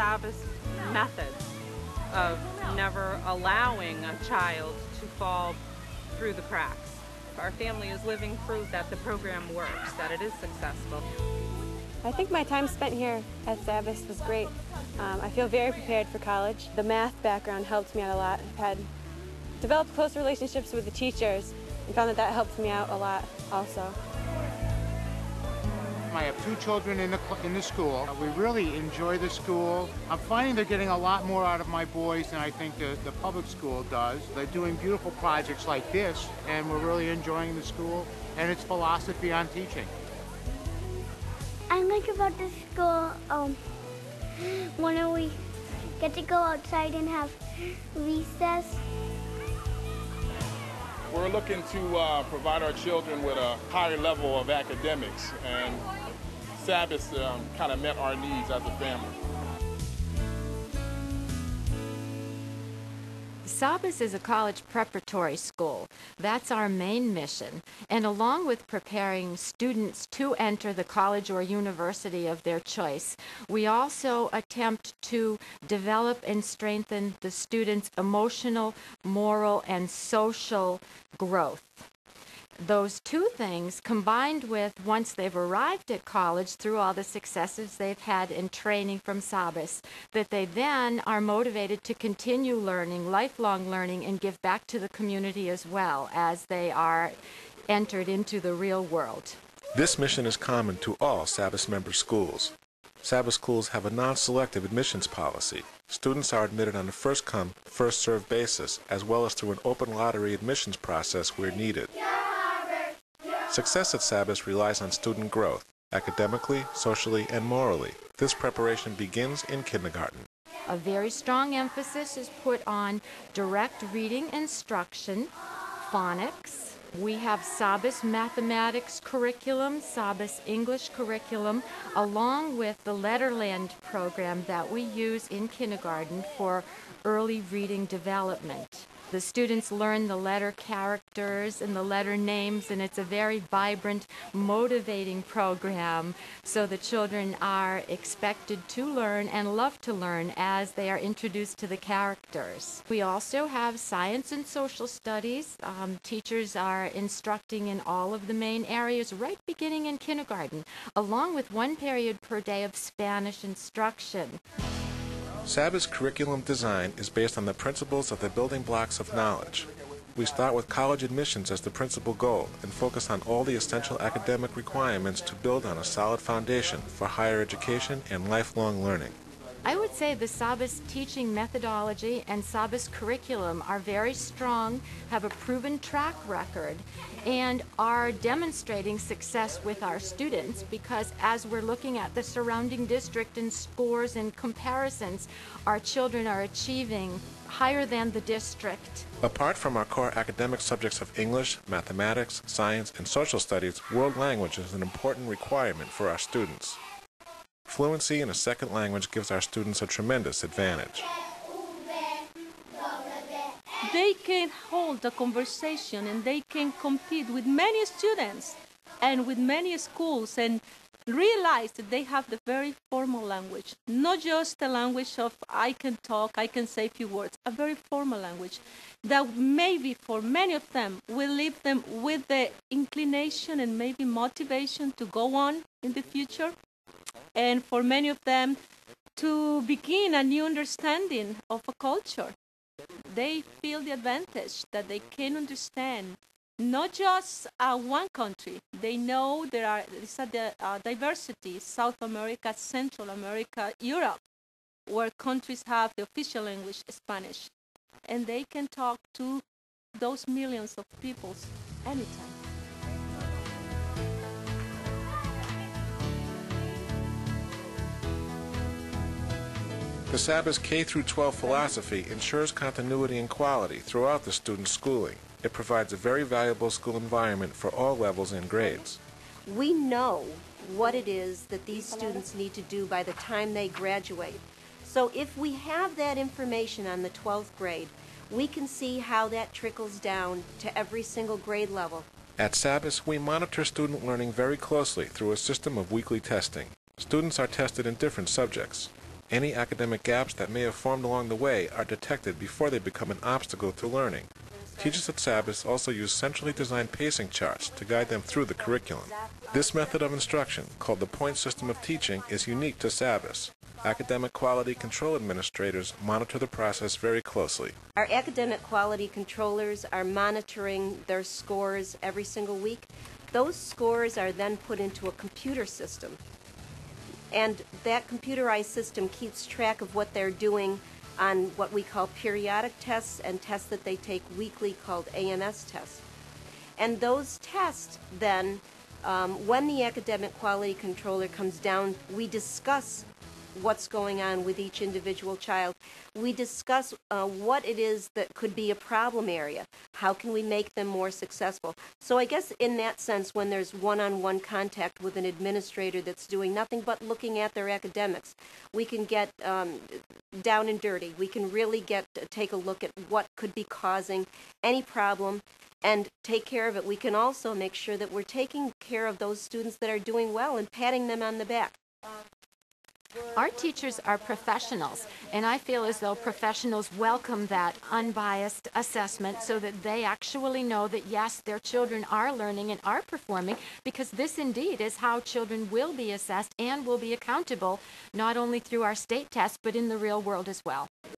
SABIS methods of never allowing a child to fall through the cracks. Our family is living proof that the program works, that it is successful. I think my time spent here at SABIS was great. I feel very prepared for college. The math background helped me out a lot. I've had developed close relationships with the teachers and found that that helped me out a lot also. I have 2 children in the school. We really enjoy the school. I'm finding they're getting a lot more out of my boys than I think the public school does. They're doing beautiful projects like this, and we're really enjoying the school and its philosophy on teaching. I like about the school when we get to go outside and have recess. We're looking to provide our children with a higher level of academics, and SABIS kind of met our needs as a family. SABIS is a college preparatory school. That's our main mission. And along with preparing students to enter the college or university of their choice, we also attempt to develop and strengthen the students' emotional, moral, and social growth. Those 2 things, combined with once they've arrived at college through all the successes they've had in training from SABIS, that they then are motivated to continue learning, lifelong learning, and give back to the community as well as they are entered into the real world. This mission is common to all SABIS member schools. SABIS schools have a non-selective admissions policy. Students are admitted on a first-come, first-served basis, as well as through an open lottery admissions process where needed. Success at SABIS relies on student growth, academically, socially, and morally. This preparation begins in kindergarten. A very strong emphasis is put on direct reading instruction, phonics. We have SABIS mathematics curriculum, SABIS English curriculum, along with the Letterland program that we use in kindergarten for early reading development. The students learn the letter characters and the letter names, and it's a very vibrant, motivating program. So the children are expected to learn and love to learn as they are introduced to the characters. We also have science and social studies. Teachers are instructing in all of the main areas right beginning in kindergarten, along with 1 period per day of Spanish instruction. SABIS curriculum design is based on the principles of the building blocks of knowledge. We start with college admissions as the principal goal and focus on all the essential academic requirements to build on a solid foundation for higher education and lifelong learning. I would say the SABIS teaching methodology and SABIS curriculum are very strong, have a proven track record, and are demonstrating success with our students because as we're looking at the surrounding district and scores and comparisons, our children are achieving higher than the district. Apart from our core academic subjects of English, mathematics, science, and social studies, world language is an important requirement for our students. Fluency in a second language gives our students a tremendous advantage. They can hold a conversation and they can compete with many students and with many schools and realize that they have the very formal language, not just a language of I can talk, I can say a few words, a very formal language that maybe for many of them will leave them with the inclination and maybe motivation to go on in the future. And for many of them to begin a new understanding of a culture. They feel the advantage that they can understand not just one country. They know there is a diversity, South America, Central America, Europe, where countries have the official language, Spanish. And they can talk to those millions of people anytime. The SABIS K-12 philosophy ensures continuity and quality throughout the student's schooling. It provides a very valuable school environment for all levels and grades. We know what it is that these students need to do by the time they graduate. So if we have that information on the 12th grade, we can see how that trickles down to every single grade level. At SABIS, we monitor student learning very closely through a system of weekly testing. Students are tested in different subjects. Any academic gaps that may have formed along the way are detected before they become an obstacle to learning. Teachers at SABIS also use centrally designed pacing charts to guide them through the curriculum. This method of instruction, called the point system of teaching, is unique to SABIS. Academic quality control administrators monitor the process very closely. Our academic quality controllers are monitoring their scores every single week. Those scores are then put into a computer system. And that computerized system keeps track of what they're doing on what we call periodic tests and tests that they take weekly called AMS tests. And those tests then, when the academic quality controller comes down, we discuss what's going on with each individual child. We discuss what it is that could be a problem area. How can we make them more successful? So I guess in that sense, when there's one-on-one contact with an administrator that's doing nothing but looking at their academics, we can get down and dirty. We can really take a look at what could be causing any problem and take care of it. We can also make sure that we're taking care of those students that are doing well and patting them on the back. Our teachers are professionals, and I feel as though professionals welcome that unbiased assessment so that they actually know that, yes, their children are learning and are performing, because this indeed is how children will be assessed and will be accountable, not only through our state tests, but in the real world as well.